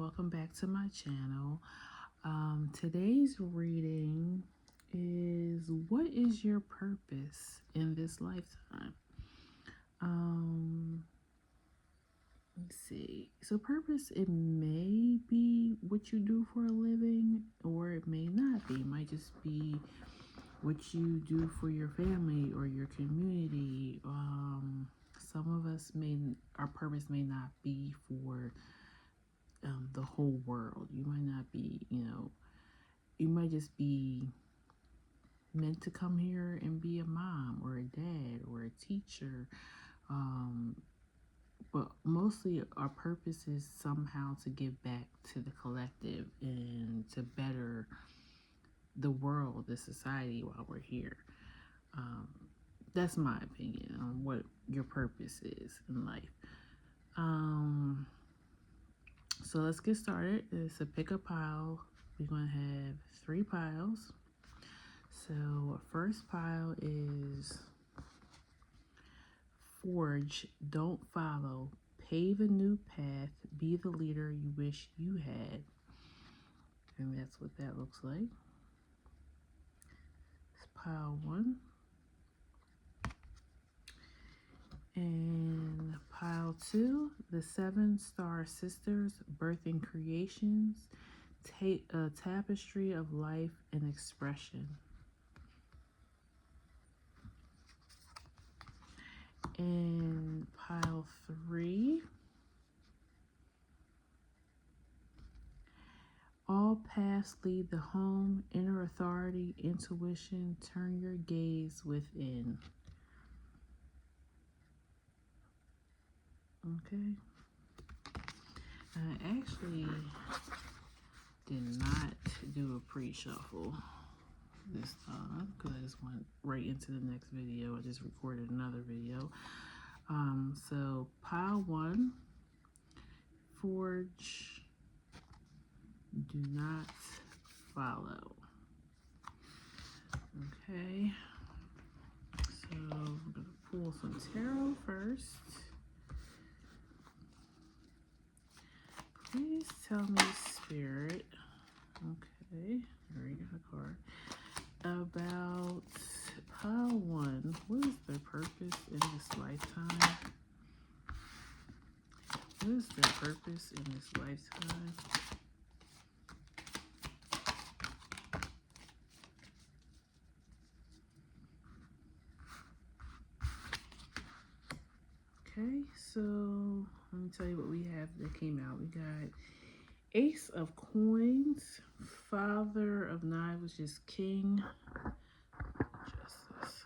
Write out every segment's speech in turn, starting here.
welcome back to my channel. Today's reading is, what is your purpose in this lifetime? Let's see. So purpose, it may be what you do for a living, or it may not be. It might just be what you do for your family or your community. Some of us our purpose may not be for the whole world. You might not be, you might just be meant to come here and be a mom or a dad or a teacher. But mostly our purpose is somehow to give back to the collective and to better the world, the society while we're here. That's my opinion on what your purpose is in life. So let's get started. It's a pick a pile. We're going to have 3 piles. So first pile is forge, don't follow, pave a new path, be the leader you wish you had. And that's what that looks like. It's pile 1. And pile 2, the 7-star sisters, birthing creations, a tapestry of life and expression. And pile 3, all paths lead the home, inner authority, intuition, turn your gaze within. Okay. I actually did not do a pre-shuffle this time because I just went right into the next video. I just recorded another video. So pile 1, forge, do not follow. Okay. So I'm going to pull some tarot first. Please tell me, Spirit, okay, there you got a card, about pile 1. What is their purpose in this lifetime? What is their purpose in this lifetime? Okay, so let me tell you what we have that came out. We got Ace of Coins, Father of Knives, which is King, Justice,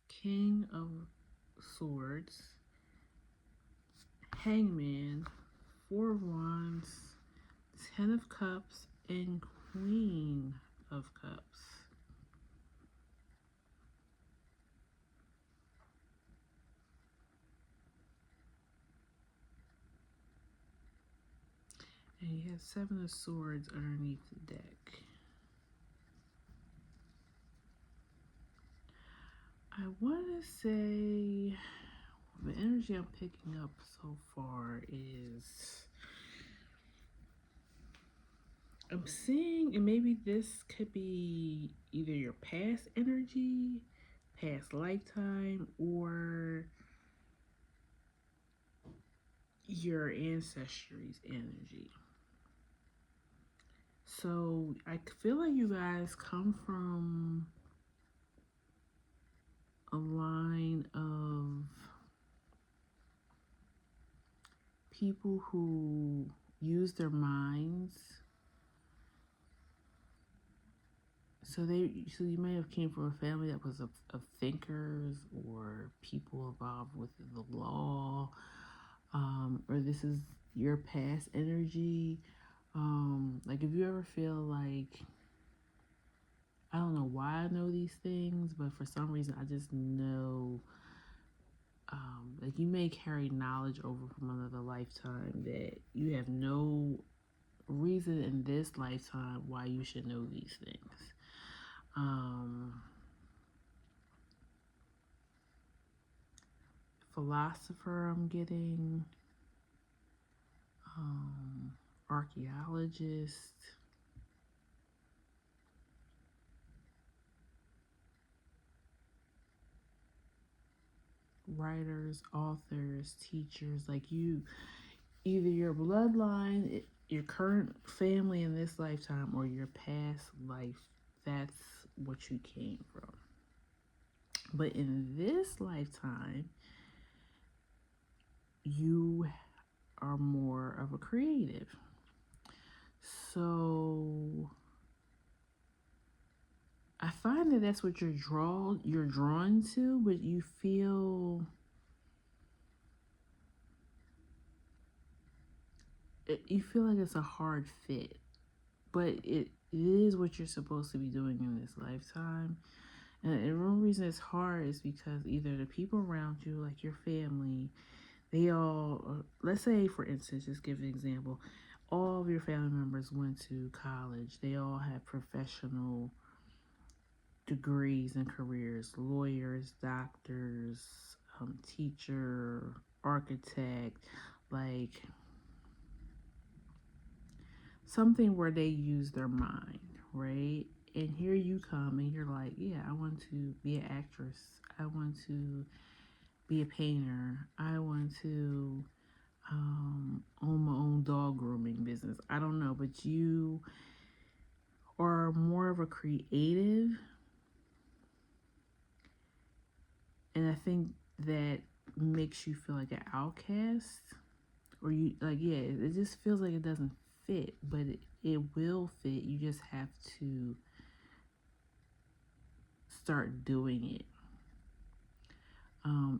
King of Swords, Hangman, 4 of Wands, 10 of Cups, and Queen of Cups. And you have 7 of Swords underneath the deck. I want to say the energy I'm picking up so far is, I'm seeing, and maybe this could be either your past energy, past lifetime, or your ancestry's energy. So I feel like you guys come from a line of people who use their minds. So you may have came from a family that was of thinkers, or people involved with the law, or this is your past energy. Like if you ever feel like, I don't know why I know these things, but for some reason I just know, like you may carry knowledge over from another lifetime that you have no reason in this lifetime why you should know these things. philosopher I'm getting, archaeologist, writers, authors, teachers, like you, either your bloodline, your current family in this lifetime, or your past life. That's what you came from. But in this lifetime, you are more of a creative. So I find that that's what you're drawn to, but you feel like it's a hard fit. But it is what you're supposed to be doing in this lifetime. And the real reason it's hard is because either the people around you, like your family, they all, let's say for instance, just give an example, all of your family members went to college. They all have professional degrees and careers: lawyers, doctors, teacher, architect, like something where they use their mind, right? And here you come and you're like, yeah, I want to be an actress. I want to be a painter. I want to own my own dog grooming business. I don't know, but you are more of a creative. And I think that makes you feel like an outcast. Or you, like, yeah, it just feels like it doesn't fit, but it will fit. You just have to start doing it.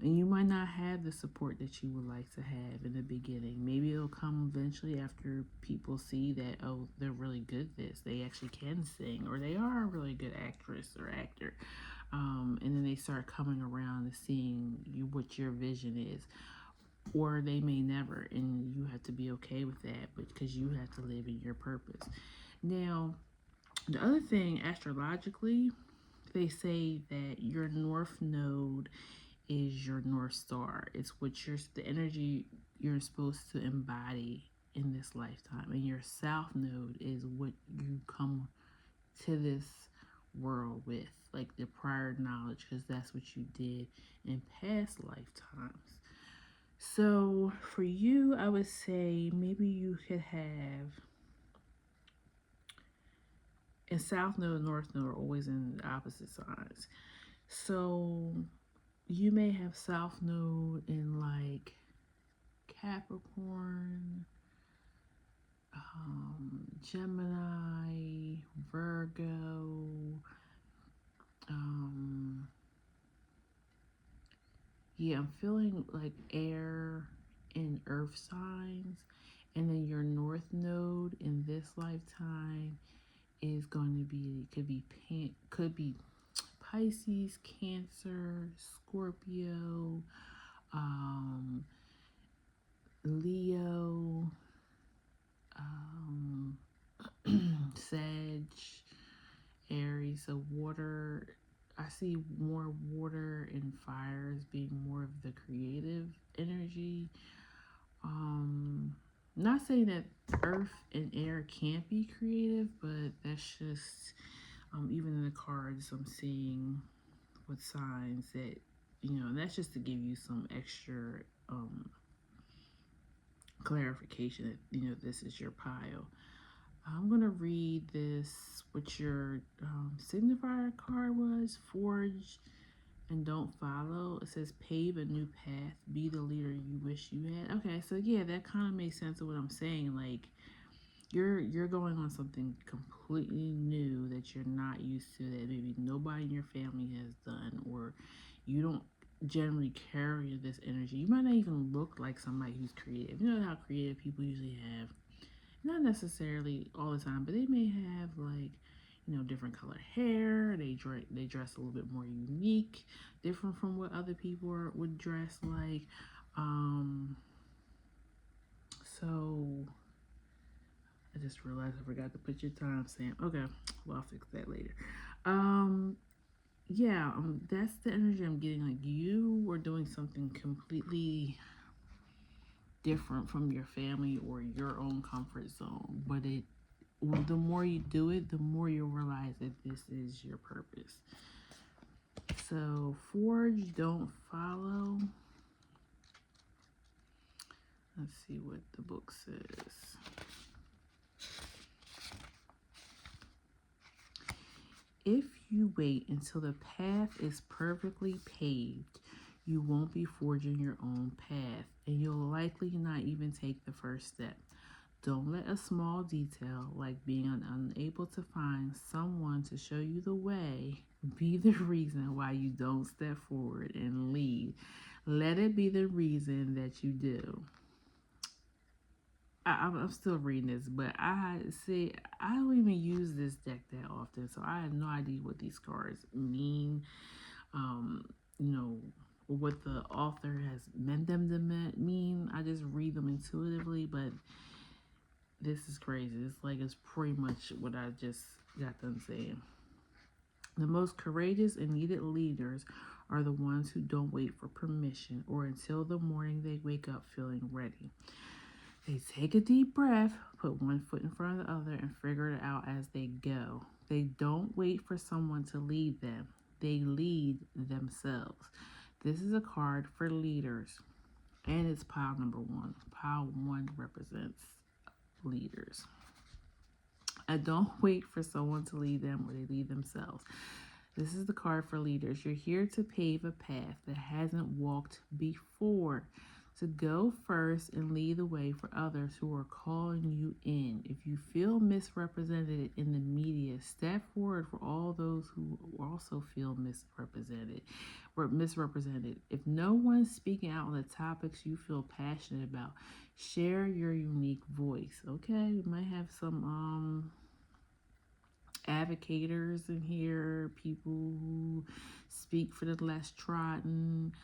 And you might not have the support that you would like to have in the beginning. Maybe it'll come eventually after people see that, oh, they're really good at this. They actually can sing, or they are a really good actress or actor. And then they start coming around to seeing what your vision is. Or they may never, and you have to be okay with that, because you have to live in your purpose. Now, the other thing, astrologically, they say that your north node is your North Star. It's what the energy you're supposed to embody in this lifetime. And your South Node is what you come to this world with, like the prior knowledge, because that's what you did in past lifetimes. So for you, I would say maybe you could have, and South Node and North Node are always in the opposite signs. So you may have South Node in like Capricorn, Gemini, Virgo. Um, yeah, I'm feeling like air and earth signs. And then your North Node in this lifetime is going to be, could be Pisces, Cancer, Scorpio, um, Leo, um, Sag, Aries. So water, I see more water and fire as being more of the creative energy. Not saying that earth and air can't be creative, but that's just, even in the cards I'm seeing with signs that, that's just to give you some extra clarification that, this is your pile. I'm going to read this, what your signifier card was: forge and don't follow. It says pave a new path, be the leader you wish you had. Okay, so yeah, that kind of makes sense of what I'm saying. Like, you're going on something completely new that you're not used to, that maybe nobody in your family has done, or you don't generally carry this energy. You might not even look like somebody who's creative. You know how creative people usually have, not necessarily all the time, but they may have, like, different color hair. They dress a little bit more unique, different from what other people would dress like. So I just realized I forgot to put your timestamp. Okay, well, I'll fix that later. Um, yeah, that's the energy I'm getting. Like you were doing something completely different from your family or your own comfort zone, but the more you do it, the more you realize that this is your purpose. So forge, don't follow. Let's see what the book says. If you wait until the path is perfectly paved, you won't be forging your own path, and you'll likely not even take the first step. Don't let a small detail, like being unable to find someone to show you the way, be the reason why you don't step forward and lead. Let it be the reason that you do. I'm still reading this, but I see I don't even use this deck that often, so I have no idea what these cards mean. Um, you know what the author has meant them to mean. I just read them intuitively, but this is crazy. It's pretty much what I just got done saying. The most courageous and needed leaders are the ones who don't wait for permission or until the morning they wake up feeling ready. They take a deep breath, put one foot in front of the other, and figure it out as they go. They don't wait for someone to lead them, they lead themselves. This is a card for leaders, and it's pile number one. Pile one represents leaders. I don't wait for someone to lead them or they lead themselves. This is the card for leaders. You're here to pave a path that hasn't walked before, to go first and lead the way for others who are calling you in. If you feel misrepresented in the media, step forward for all those who also feel misrepresented. If no one's speaking out on the topics you feel passionate about, share your unique voice. Okay, we might have some advocators in here, people who speak for the less trodden.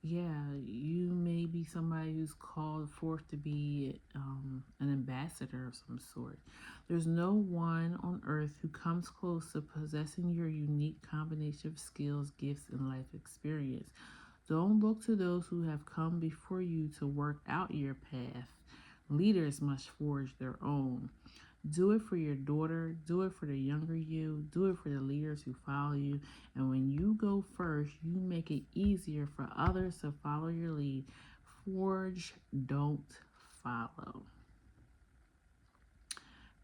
Yeah, you may be somebody who's called forth to be an ambassador of some sort. There's no one on earth who comes close to possessing your unique combination of skills, gifts, and life experience. Don't look to those who have come before you to work out your path. Leaders must forge their own. Do it for your daughter, do it for the younger you, do it for the leaders who follow you. And when you go first, you make it easier for others to follow your lead. Forge, don't follow.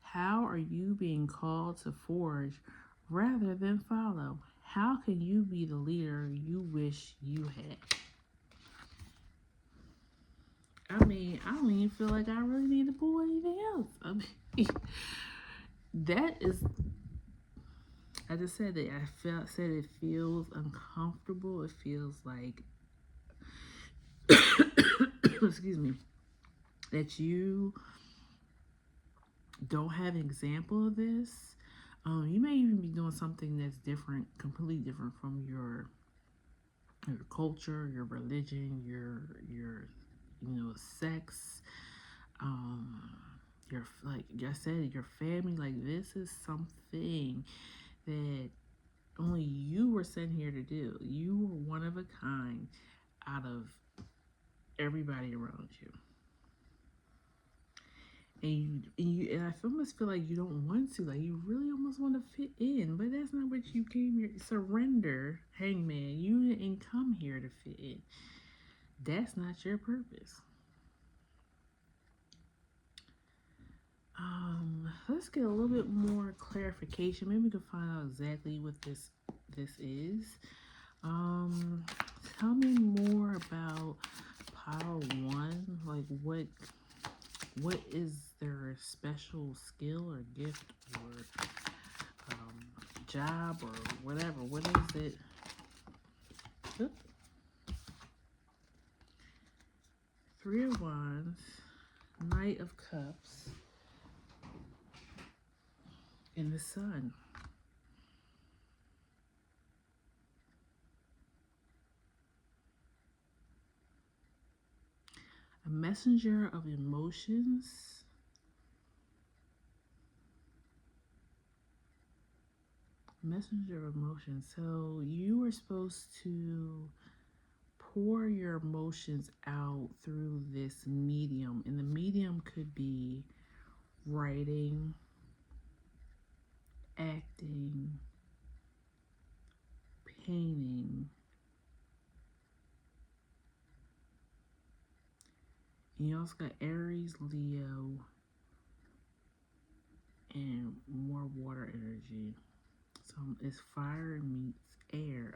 How are you being called to forge rather than follow? How can you be the leader you wish you had? I mean, I don't even feel like I really need to pull anything else. I mean, that is, I just said that said it feels uncomfortable. It feels like, excuse me, that you don't have an example of this. You may even be doing something that's different, completely different from your culture, your religion, your sex, um, your, like I said, your family. Like this is something that only you were sent here to do. You were one of a kind out of everybody around you. And I almost feel like you don't want to, like you really almost want to fit in, but that's not what you came here. Surrender, hangman. You didn't come here to fit in. That's not your purpose. Let's get a little bit more clarification. Maybe we can find out exactly what this is. Tell me more about pile one. Like what is their special skill or gift or job or whatever? What is it? Oop. Three of Wands, Knight of Cups, and the Sun. A messenger of emotions. Messenger of emotions. So you are supposed to pour your emotions out through this medium. And the medium could be writing, acting, painting. And you also got Aries, Leo, and more water energy. So it's fire meets air.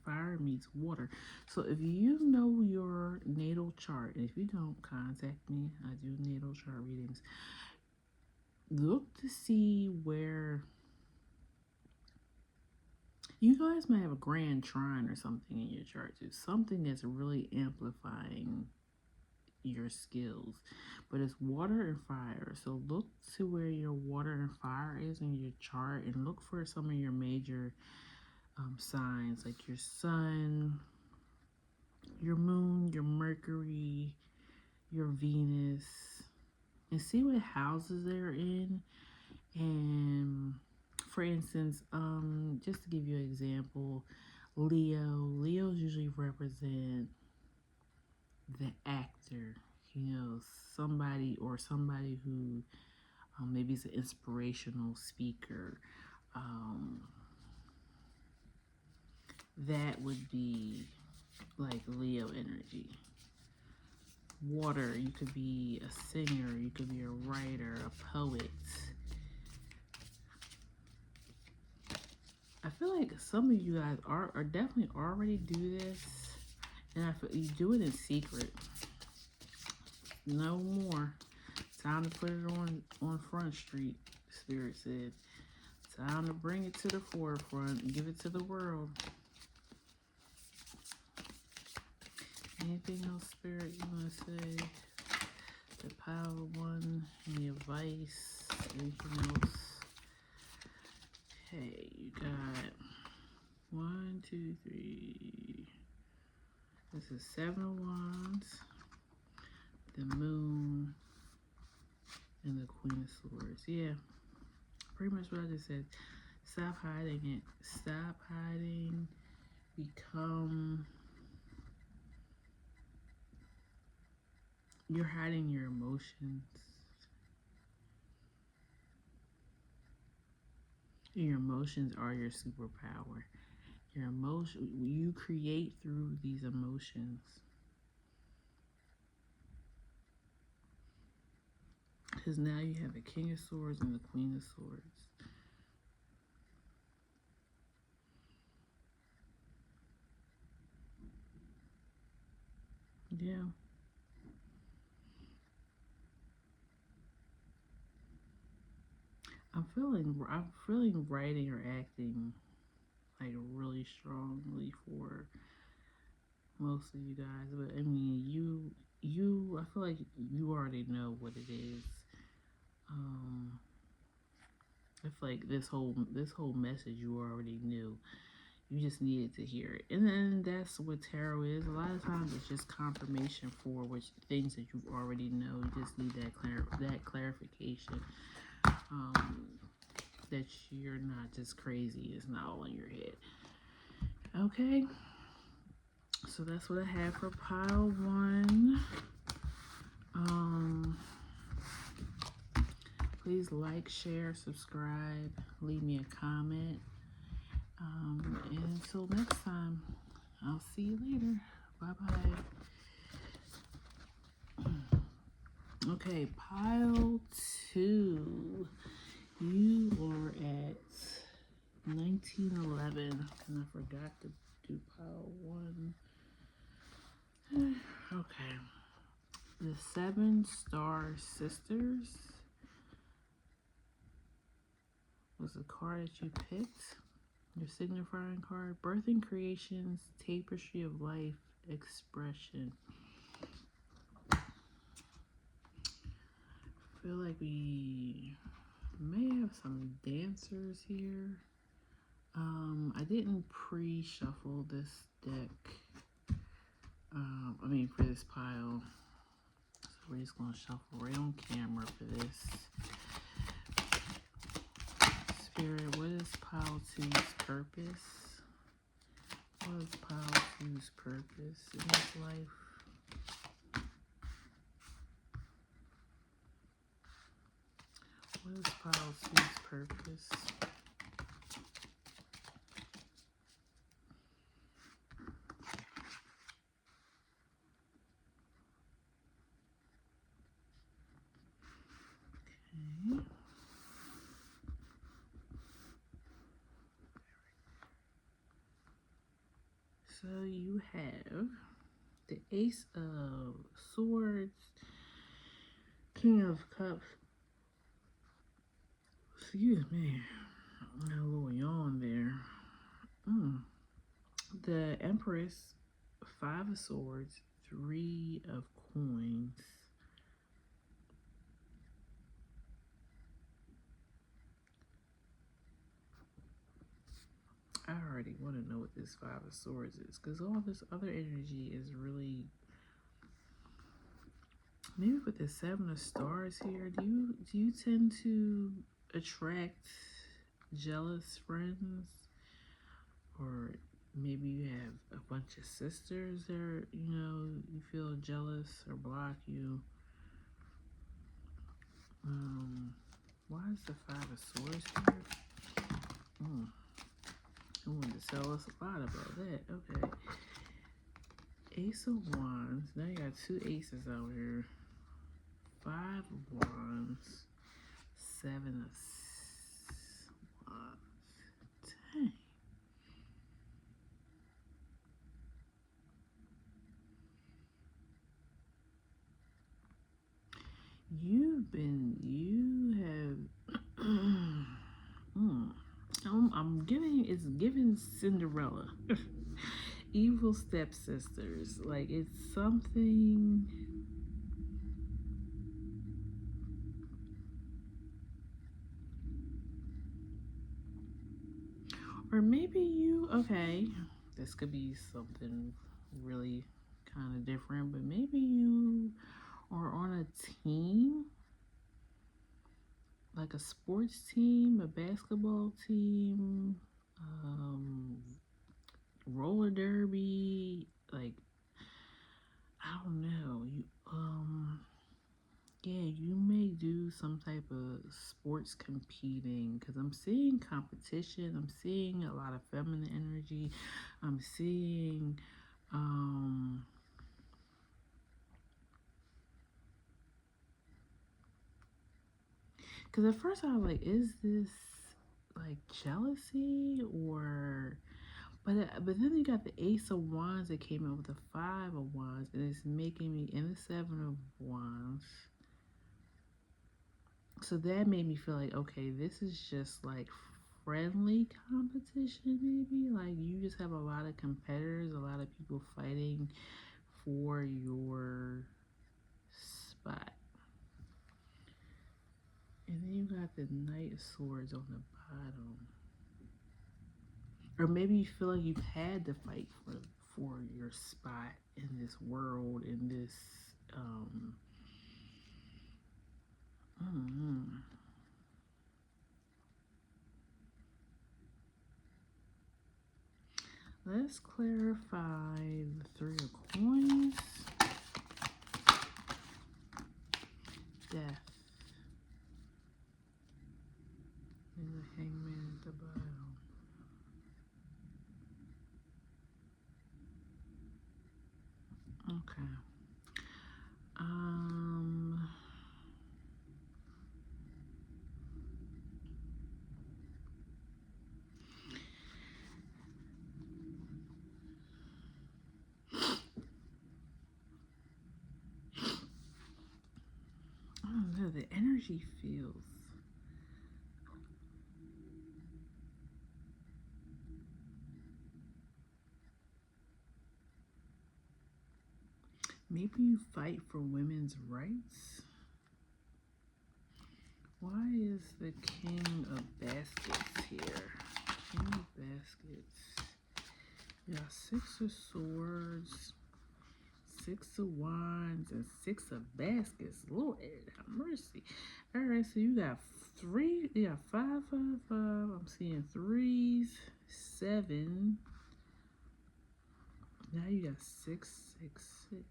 Fire meets water. So if you know your natal chart, and if you don't, contact me. I do natal chart readings. Look to see where you guys might have a grand trine or something in your chart too. Something that's really amplifying your skills. But it's water and fire. So look to where your water and fire is in your chart and look for some of your major signs like your sun, your moon, your Mercury, your Venus, and see what houses they're in. And for instance, just to give you an example, Leos usually represent the actor, somebody who maybe is an inspirational speaker. That would be like Leo energy. Water, you could be a singer, you could be a writer, a poet. I feel like some of you guys are definitely already do this, and I feel you do it in secret. No more. Time to put it on Front Street, Spirit said. Time to bring it to the forefront and give it to the world. Anything else, Spirit, you want to say? The Pile One, any advice, anything else? Okay, you got 1, 2, 3. This is 7 of Wands, the Moon, and the Queen of Swords. Yeah, pretty much what I just said. Stop hiding it. Stop hiding. You're hiding your emotions. Your emotions are your superpower. You create through these emotions. Because now you have the King of Swords and the Queen of Swords. Yeah. I'm feeling writing or acting like really strongly for most of you guys. But I mean, I feel like you already know what it is. I feel like this whole message you already knew. You just needed to hear it. And then that's what tarot is. A lot of times it's just confirmation for which things that you already know. You just need that clarification. That you're not just crazy. It's not all in your head. Okay. So that's what I have for pile 1. Please like, share, subscribe, leave me a comment. And until next time, I'll see you later. Bye-bye. Okay, pile 2. You are at 1911. And I forgot to do pile 1. Okay. The 7 Star Sisters was the card that you picked. Your signifying card. Birthing Creations, Tapestry of Life, Expression. I feel like we may have some dancers here. I didn't pre-shuffle this deck. For this pile. So we're just gonna shuffle right on camera for this. Spirit, what is pile two's purpose? What is pile two's purpose in this life? What is pile two's purpose? Okay. So you have the Ace of Swords, King of Cups. Excuse me, I had a little yawn there. The Empress, Five of Swords, Three of Coins. I already want to know what this Five of Swords is, because all this other energy is really... Maybe with the Seven of Stars here, do you tend to attract jealous friends? Or maybe you have a bunch of sisters that, you feel jealous or block you. Why is the Five of Swords here? I wanted to tell us a lot about that. Okay. Ace of Wands. Now you got two aces out here. Five of Wands. Seven of Wands. Dang. It's giving Cinderella. Evil stepsisters. Like, it's something... Or maybe okay, this could be something really kind of different, but maybe you are on a team, like a sports team, a basketball team, roller derby, like, I don't know, you may do some type of sports competing, because I'm seeing competition. I'm seeing a lot of feminine energy. I'm seeing because at first I was like, is this like jealousy? Or but then you got the Ace of Wands that came out with the Five of Wands, and it's making me in the Seven of Wands. So that made me feel like, okay, this is just like friendly competition, maybe. Like, you just have a lot of competitors, a lot of people fighting for your spot. And then you got the Knight of Swords on the bottom. Or maybe you feel like you've had to fight for your spot in this world, in this Let's clarify the Three of Coins. Death. And the Hangman at the bottom. Okay. I don't know, the energy feels... Maybe you fight for women's rights. Why is the King of Baskets here? King of Baskets. Yeah, Six of Swords, Six of Wands and Six of Baskets. Lord have mercy. All right, so you got three. You got five, five, five. I'm seeing threes, seven. Now you got six, six, six.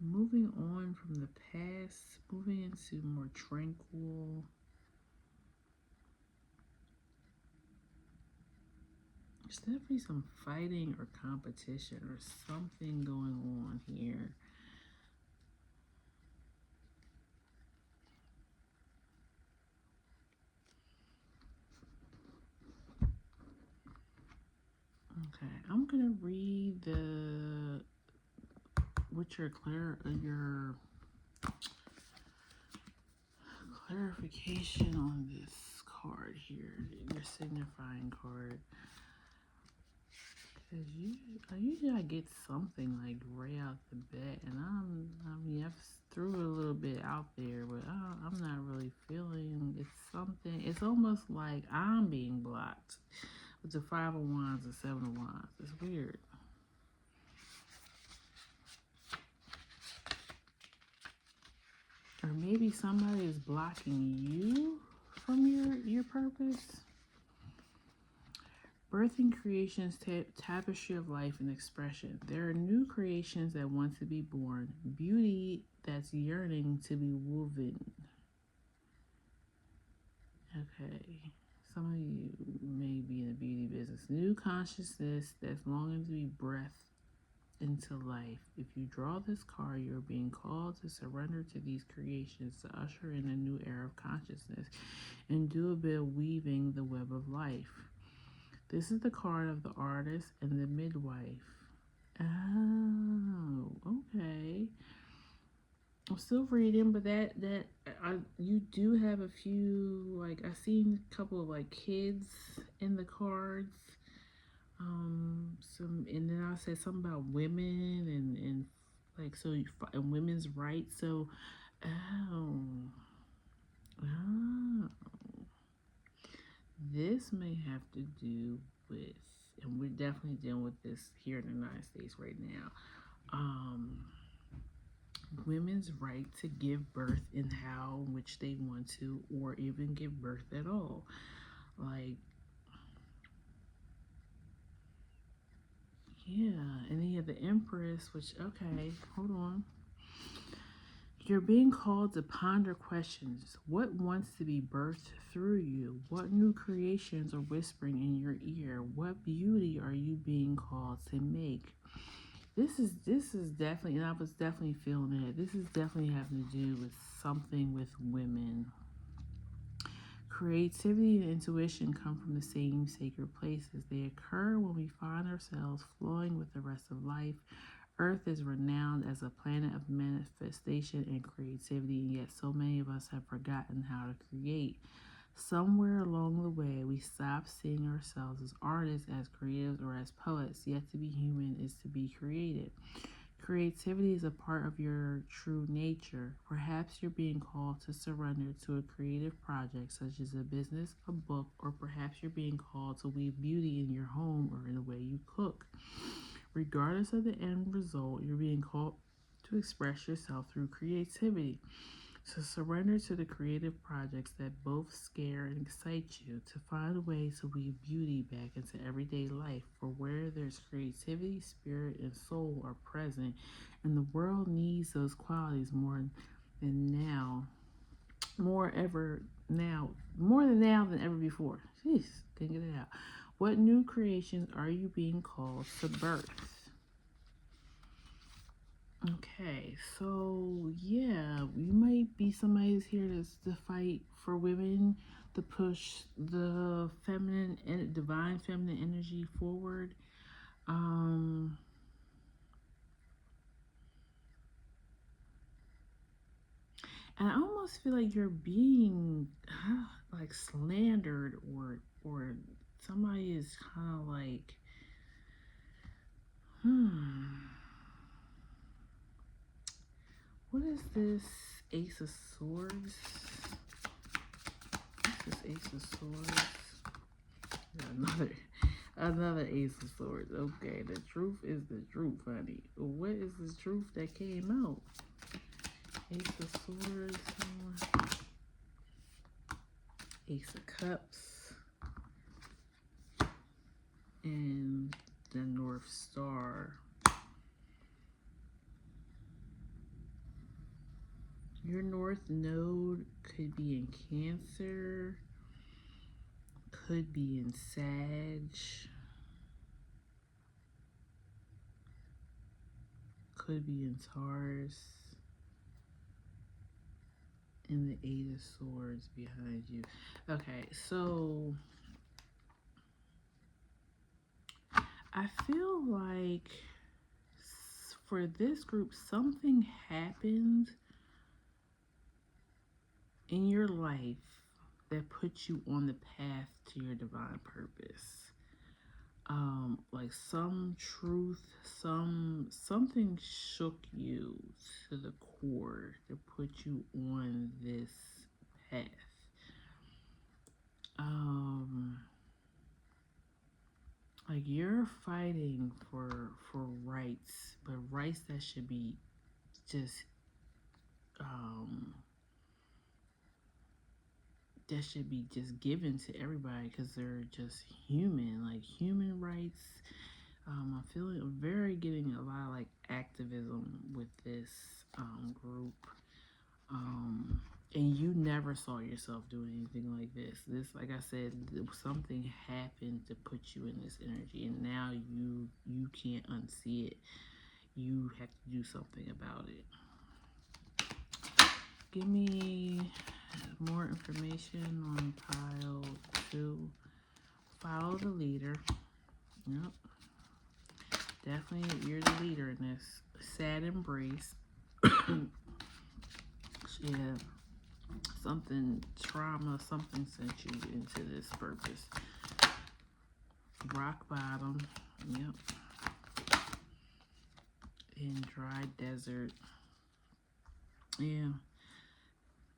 Moving on from the past, moving into more tranquil. There's definitely some fighting or competition or something going on here. Okay, I'm gonna read what your clarification on this card here, your signifying card. Cause usually I get something like right out the bat, and I've threw it a little bit out there, but I'm not really feeling it's something. It's almost like I'm being blocked with the Five of Wands and Seven of Wands. It's weird. Or maybe somebody is blocking you from your purpose. Birthing creations, tapestry of life and expression. There are new creations that want to be born. Beauty that's yearning to be woven. Okay. Some of you may be in the beauty business. New consciousness that's longing to be breathed into life. If you draw this card, you're being called to surrender to these creations to usher in a new era of consciousness and do a bit of weaving the web of life. This is the card of the artist and the midwife. Oh, okay. I'm still reading, but you do have a few, like I seen a couple of like kids in the cards. And then I said something about women and like and women's rights. So, oh, this may have to do with, and we're definitely dealing with this here in the United States right now. Women's right to give birth in how in which they want to, or even give birth at all. Like, yeah, and then you have the Empress, which, okay, hold on. You're being called to ponder questions. What wants to be birthed through you? What new creations are whispering in your ear? What beauty are you being called to make? This is definitely, and I was definitely feeling it. This is definitely having to do with something with women. Creativity and intuition come from the same sacred places. They occur when we find ourselves flowing with the rest of life. Earth is renowned as a planet of manifestation and creativity, and yet so many of us have forgotten how to create. Somewhere along the way, we stop seeing ourselves as artists, as creatives, or as poets. Yet to be human is to be creative. Creativity is a part of your true nature. Perhaps you're being called to surrender to a creative project, such as a business, a book, or perhaps you're being called to weave beauty in your home or in the way you cook. Regardless of the end result, you're being called to express yourself through creativity. So surrender to the creative projects that both scare and excite you, to find ways to weave beauty back into everyday life. For where there's creativity, spirit, and soul are present, and the world needs those qualities more than now, more than now than ever before. Jeez, can't get it out. What new creations are you being called to birth? Okay, so yeah, you might be somebody who's here to fight for women, to push the feminine and divine feminine energy forward. And I almost feel like you're being like slandered, or somebody is kind of like, what is this Ace of Swords? What's this Ace of Swords? Another another Ace of Swords. Okay, the truth is the truth, honey. What is the truth that came out? Ace of Swords, Ace of Cups, and the North Star. Your North Node could be in Cancer, could be in Sag, could be in Taurus, and the Eight of Swords behind you. Okay, so I feel like for this group, something happened in your life that puts you on the path to your divine purpose. Like some truth, something shook you to the core to put you on this path. Like you're fighting for rights, but rights that should be just that should be just given to everybody because they're just human, like human rights. I'm feeling very getting a lot of like activism with this group. And you never saw yourself doing anything like this. This, like I said, something happened to put you in this energy, and now you can't unsee it. You have to do something about it. Give me more information on pile 2. Follow the leader. Yep. Definitely, you're the leader in this. Sad embrace. Yeah. Something, trauma, something sent you into this purpose. Rock bottom. Yep. In dry desert. Yeah.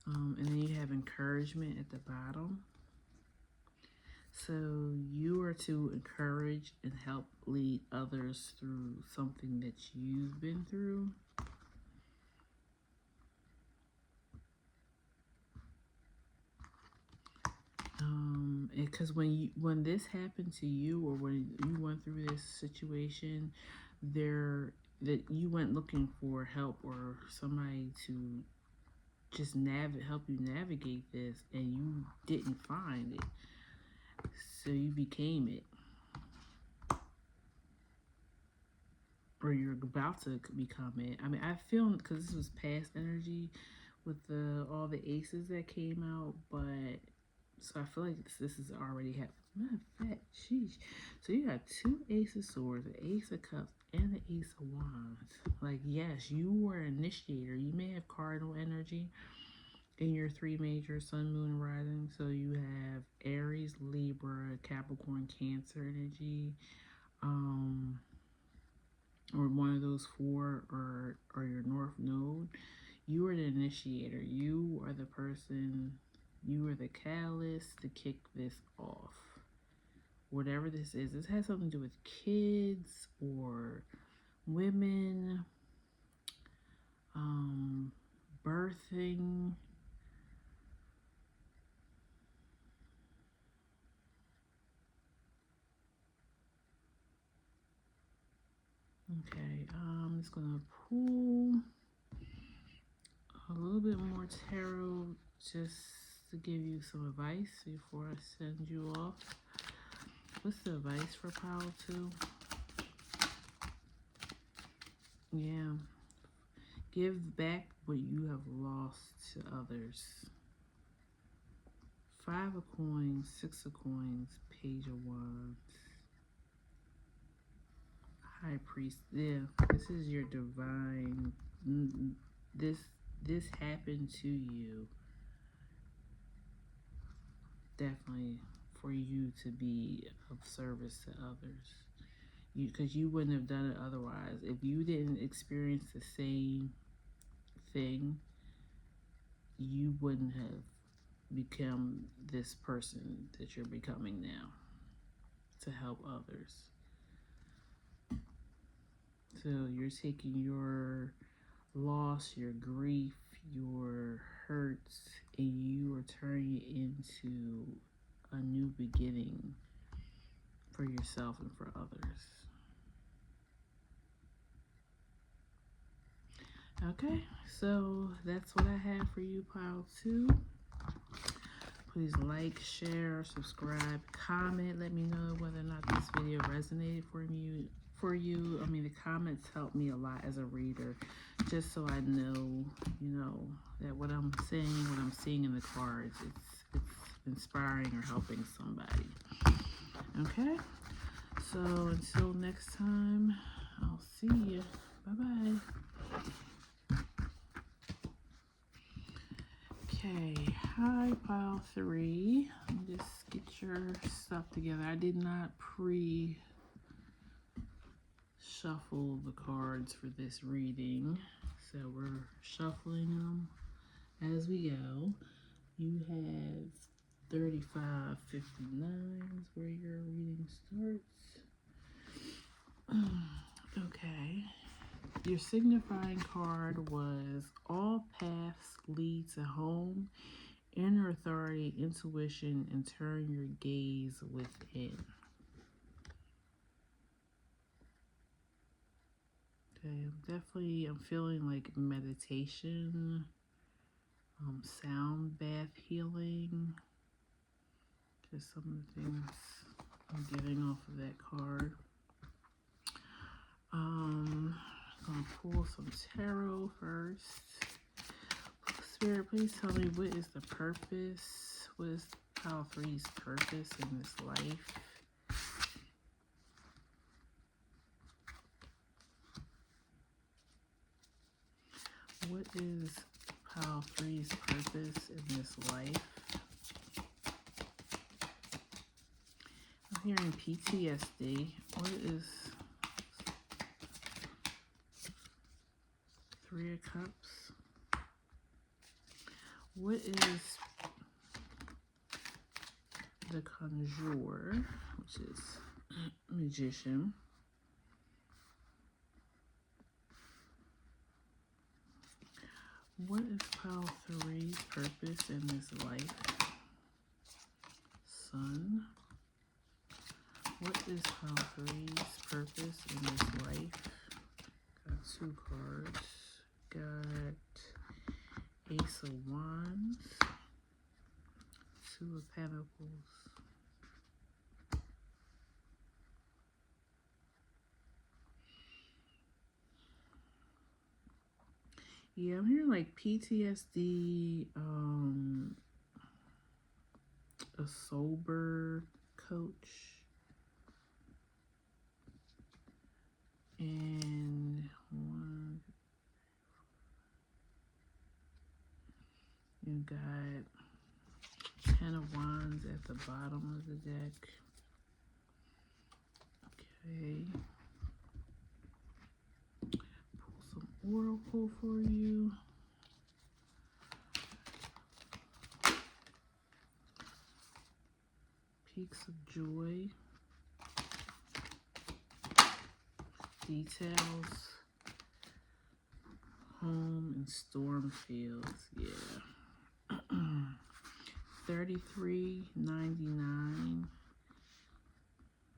And then you have encouragement at the bottom. So you are to encourage and help lead others through something that you've been through. Because when this happened to you, or when you went through this situation, that you went looking for help or somebody to just help you navigate this, and you didn't find it, so you became it, or you're about to become it. I mean, I feel, because this was past energy with all the aces that came out, but so I feel like this is already happened. Matter of fact, sheesh. So you got 2 Ace of Swords, the Ace of Cups, and the Ace of Wands. Like, yes, you were an initiator. You may have cardinal energy in your 3 major sun, moon, rising. So you have Aries, Libra, Capricorn, Cancer energy. Or one of those 4, or your North Node. You are the initiator. You are the person. You are the catalyst to kick this off. Whatever this is, this has something to do with kids or women, birthing. Okay, I'm just gonna pull a little bit more tarot just to give you some advice before I send you off. What's the advice for pile 2? Yeah. Give back what you have lost to others. 5 of coins, 6 of coins, Page of Wands. High Priest. Yeah, this is your divine. This happened to you. Definitely for you to be of service to others. Because you wouldn't have done it otherwise. If you didn't experience the same thing, you wouldn't have become this person that you're becoming now. to help others. So you're taking your loss, your grief, your hurts, and you are turning it into a new beginning for yourself and for others. Okay, so that's what I have for you, pile 2. Please like, share, subscribe, comment. Let me know whether or not this video resonated for you. I mean, the comments help me a lot as a reader, just so I know, that what I'm saying, what I'm seeing in the cards, it's inspiring or helping somebody. Okay, so until next time, I'll see you. Bye-bye. Okay, hi, pile 3. Just get your stuff together. I did not pre-shuffle the cards for this reading, so we're shuffling them as we go. You have 3559 where your reading starts. Okay. Your signifying card was all paths lead to home, inner authority, intuition, and turn your gaze within. Okay, I'm feeling like meditation, sound bath healing. Just some of the things I'm getting off of that card. I'm gonna pull some tarot first. Spirit, please tell me, what is the purpose? What is pile 3's purpose in this life? What is pile 3's purpose in this life? I'm hearing PTSD. What is 3 of Cups? What is the Conjurer, which is Magician? What is pile 3's purpose in this life? Sun. What is pile 3's purpose in this life? Got 2 cards. Got Ace of Wands, 2 of Pentacles. Yeah, I'm hearing like PTSD, a sober coach, and you got 10 of Wands at the bottom of the deck. Okay. Pull some Oracle for you. Peaks of Joy. Details. Home and storm fields. Yeah. 33.99.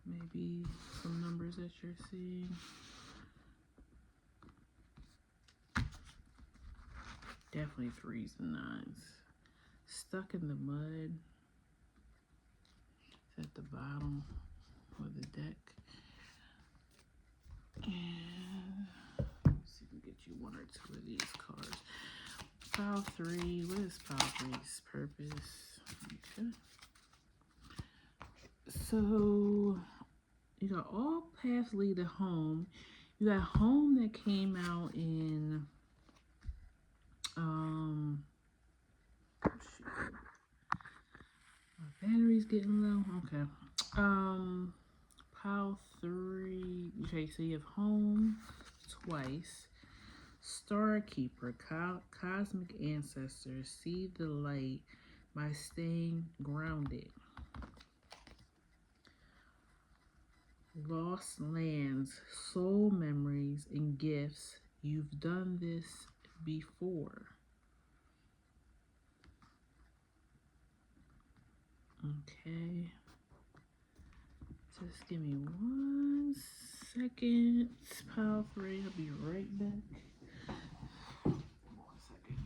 Maybe some numbers that you're seeing. Definitely 3s and 9s. Stuck in the mud. It's at the bottom of the deck. And let's see if we can get you 1 or 2 of these cards. Pile 3. What is pile 3's purpose? Okay. So you got all paths lead to home. You got home that came out in my battery's getting low. Okay. Pile 3. Okay, so you have home twice. Star Keeper, cosmic ancestors, see the light by staying grounded. Lost lands, soul memories, and gifts. You've done this before. Okay. Just give me 1 second. Pile 3. I'll be right back. 1 second.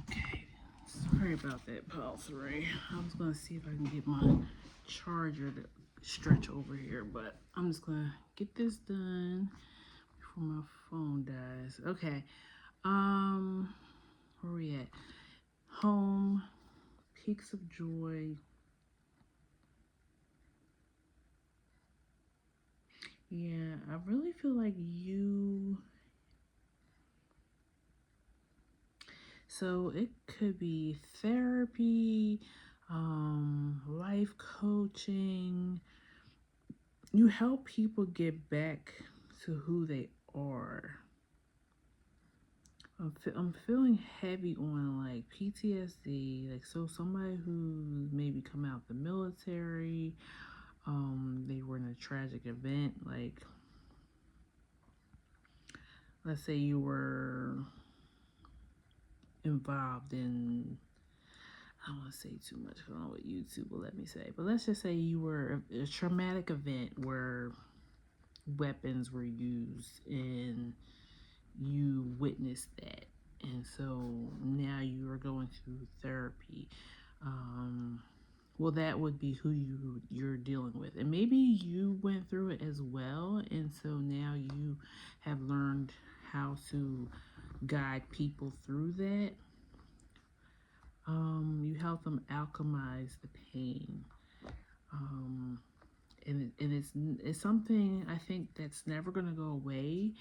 Okay. Sorry about that, pile 3. I was going to see if I can get my charger to stretch over here, but I'm just going to get this done before my phone dies. Okay. Where we at? Home, peaks of joy. Yeah, I really feel like you. So it could be therapy, life coaching. You help people get back to who they are. I'm feeling heavy on like PTSD, like so somebody who maybe come out the military, they were in a tragic event, like let's say you were involved in, I don't want to say too much, I don't know what YouTube will let me say, but let's just say you were a traumatic event where weapons were used and you witnessed that, and so now you are going through therapy. Well, that would be who you're dealing with, and maybe you went through it as well, and so now you have learned how to guide people through that. You help them alchemize the pain, and it's something I think that's never going to go away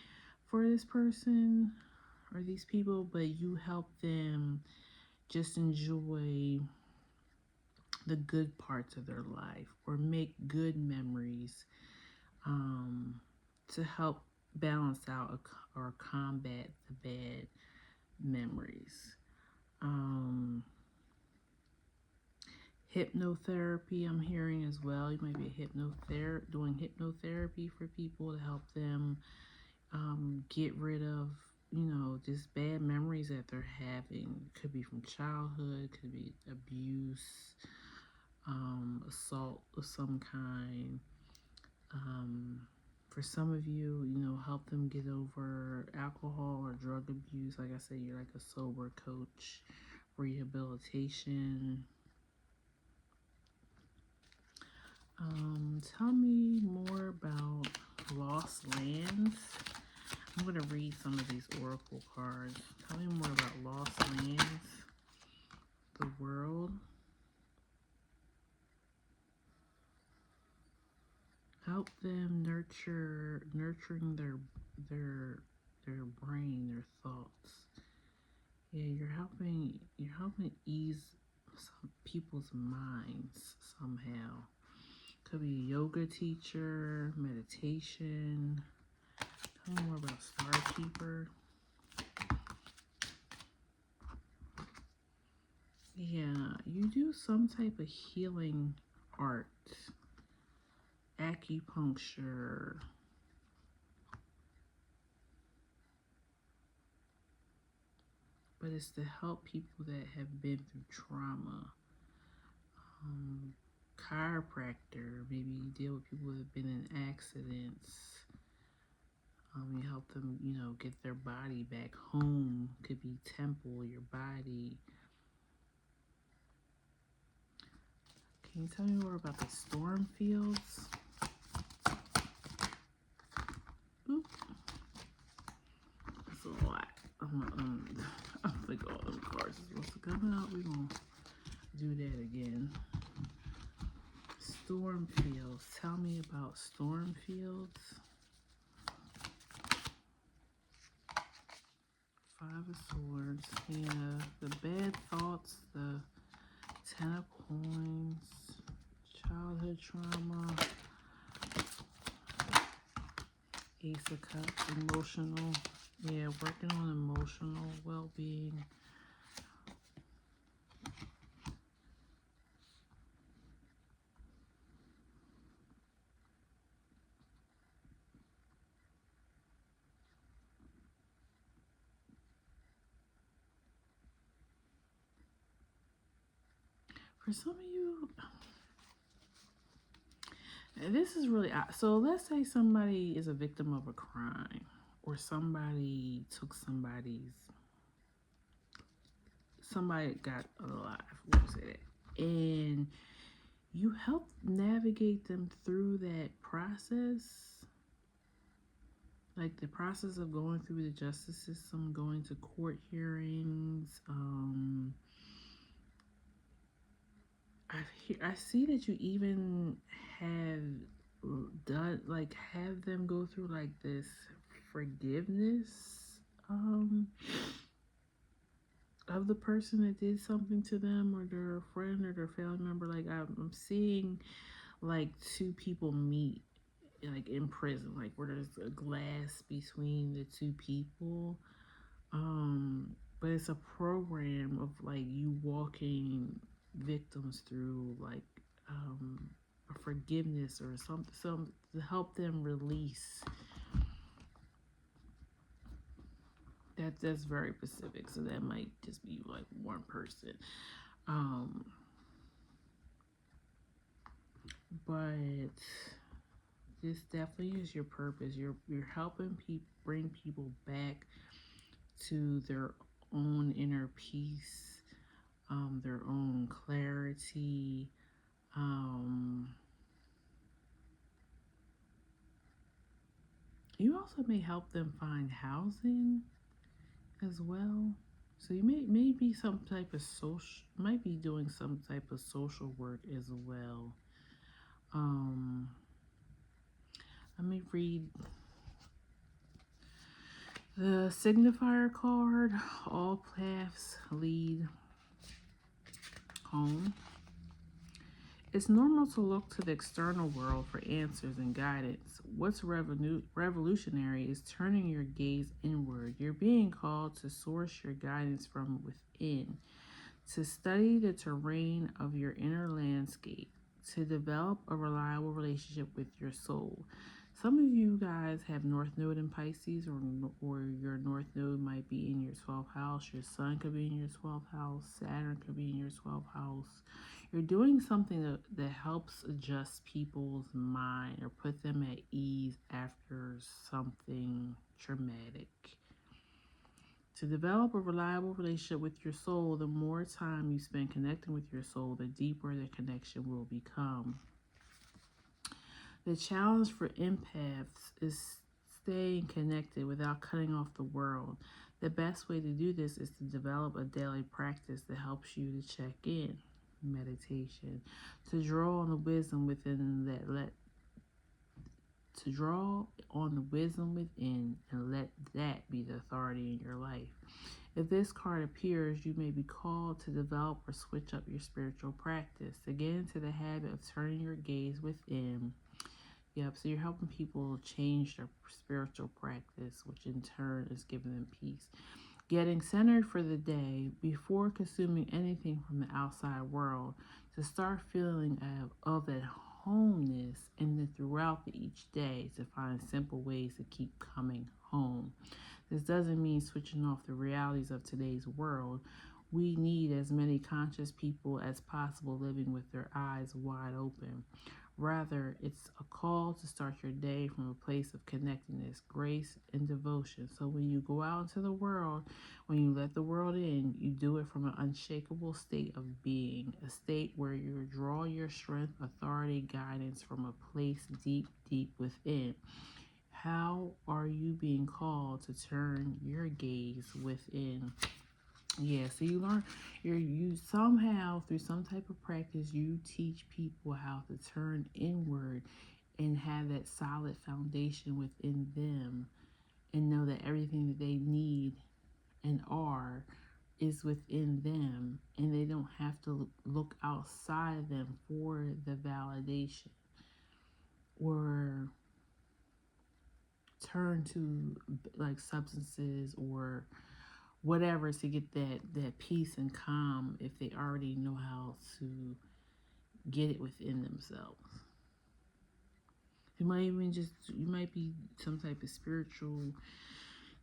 for this person or these people, but you help them just enjoy the good parts of their life or make good memories, to help balance out or combat the bad memories. Hypnotherapy, I'm hearing as well. You might be doing hypnotherapy for people to help them get rid of, just bad memories that they're having. Could be from childhood, could be abuse, assault of some kind. For some of you, help them get over alcohol or drug abuse. Like I said, you're like a sober coach, rehabilitation. Tell me more about lost lands. I'm going to read some of these oracle cards. Tell me more about lost lands, the world. Help them nurturing their brain, their thoughts. Yeah, you're helping ease some people's minds somehow. Could be a yoga teacher, meditation. Tell me more about Star Keeper. Yeah, you do some type of healing art, acupuncture. But it's to help people that have been through trauma. Chiropractor, maybe you deal with people that have been in accidents. You help them, get their body back home. Could be temple, your body. Can you tell me more about the storm fields? Oop. That's a lot. I think all them cards is supposed to come out. We're going to do that again. Storm fields. Tell me about storm fields. Five of Swords. Yeah, the bad thoughts, the Ten of Coins, childhood trauma, Ace of Cups, emotional. Yeah, working on emotional well-being. For some of you, this is really odd. So let's say somebody is a victim of a crime, or somebody took somebody got alive, we'll say that, and you help navigate them through that process, like the process of going through the justice system, going to court hearings. I see that you even have done, like, have them go through like this forgiveness of the person that did something to them, or their friend or their family member. Like I'm seeing like two people meet like in prison, like where there's a glass between the two people. But it's a program of like you walking victims through like a forgiveness or some to help them release. That's very specific, so that might just be like one person. But this definitely is your purpose. You're helping bring people back to their own inner peace, their own clarity. You also may help them find housing as well. So you may be some type of might be doing some type of social work as well. Let me read the signifier card. All paths lead home. It's normal to look to the external world for answers and guidance. What's revolutionary is turning your gaze inward. You're being called to source your guidance from within, to study the terrain of your inner landscape, to develop a reliable relationship with your soul. Some of you guys have North Node in Pisces, or your North Node might be in your 12th house. Your Sun could be in your 12th house. Saturn could be in your 12th house. You're doing something that helps adjust people's mind or put them at ease after something traumatic. To develop a reliable relationship with your soul, the more time you spend connecting with your soul, the deeper the connection will become. The challenge for empaths is staying connected without cutting off the world. The best way to do this is to develop a daily practice that helps you to check in. Meditation. To draw on the wisdom within and let that be the authority in your life. If this card appears, you may be called to develop or switch up your spiritual practice. To get into the habit of turning your gaze within. Yep, so you're helping people change their spiritual practice, which in turn is giving them peace. Getting centered for the day before consuming anything from the outside world, to start feeling of that homeness and then throughout each day to find simple ways to keep coming home. This doesn't mean switching off the realities of today's world. We need as many conscious people as possible living with their eyes wide open. Rather, it's a call to start your day from a place of connectedness, grace, and devotion. So when you go out into the world, when you let the world in, you do it from an unshakable state of being, a state where you draw your strength, authority, guidance from a place deep, deep within. How are you being called to turn your gaze within? Yeah, so you learn, you somehow through some type of practice, you teach people how to turn inward and have that solid foundation within them, and know that everything that they need and are is within them, and they don't have to look outside them for the validation or turn to like substances or whatever to get that peace and calm if they already know how to get it within themselves. You might be some type of spiritual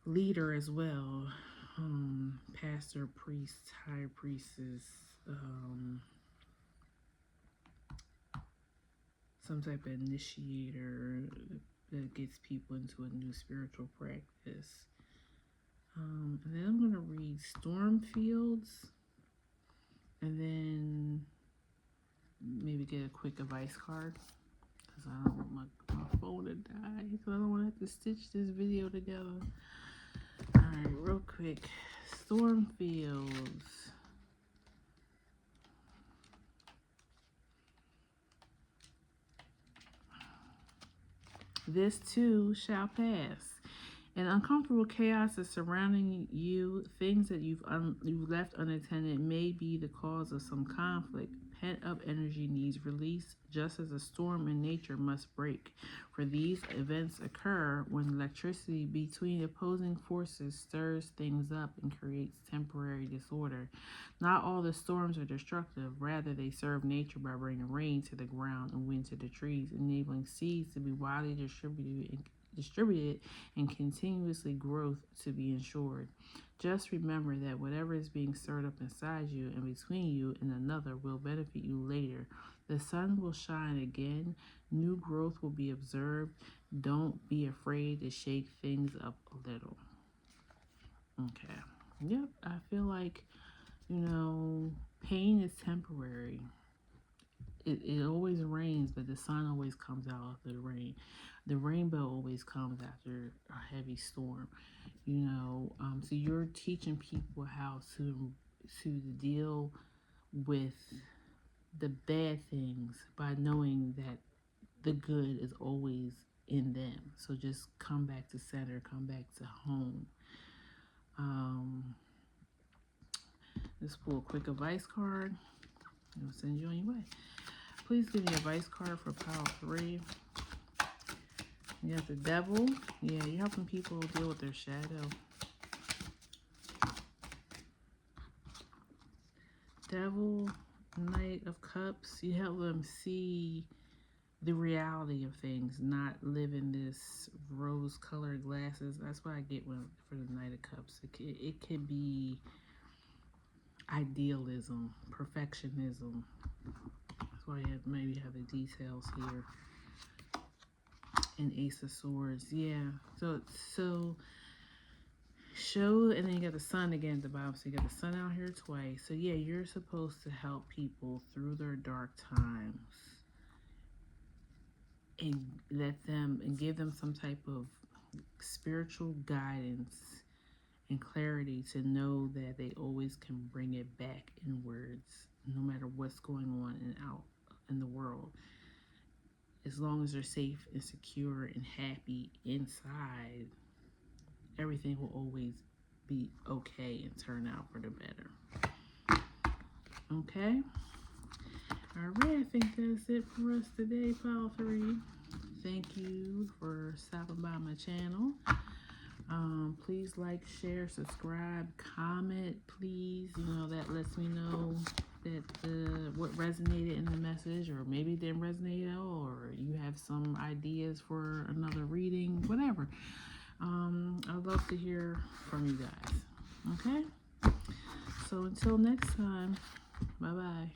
leader as well, pastor, priest, high priestess, some type of initiator that gets people into a new spiritual practice. And then I'm going to read storm fields, and then maybe get a quick advice card, because I don't want my phone to die, because I don't want to have to stitch this video together. Alright, real quick. Storm fields. This too shall pass. And uncomfortable chaos is surrounding you. Things that you've left unattended may be the cause of some conflict. Pent-up energy needs release, just as a storm in nature must break. For these events occur when electricity between opposing forces stirs things up and creates temporary disorder. Not all the storms are destructive. Rather, they serve nature by bringing rain to the ground and wind to the trees, enabling seeds to be widely distributed and continuously growth to be ensured. Just remember that whatever is being stirred up inside you and between you and another will benefit you later. The sun will shine again. New growth will be observed. Don't be afraid to shake things up a little. Okay. Yep. I feel like, pain is temporary. It always rains, but the sun always comes out after the rain. The rainbow always comes after a heavy storm. So you're teaching people how to deal with the bad things by knowing that the good is always in them. So just come back to center, come back to home. Let's pull a quick advice card. I'll send you on your way. Please give me an advice card for Power 3. You got the Devil. Yeah, you're helping people deal with their shadow. Devil, Knight of Cups. You help them see the reality of things, not live in this rose-colored glasses. That's what I get for the Knight of Cups. It could be idealism, perfectionism. That's why you maybe have the details here. And Ace of Swords. Yeah. So show, and then you got the sun again at the bottom. So you got the sun out here twice. So yeah, you're supposed to help people through their dark times and give them some type of spiritual guidance and clarity to know that they always can bring it back inwards, no matter what's going on and out in the world. As long as they're safe and secure and happy inside, everything will always be okay and turn out for the better. Okay? Alright, I think that's it for us today, Pile 3. Thank you for stopping by my channel. Please like, share, subscribe, comment, please. That lets me know that what resonated in the message, or maybe it didn't resonate at all, or you have some ideas for another reading, whatever. I'd love to hear from you guys. Okay? So until next time, bye-bye.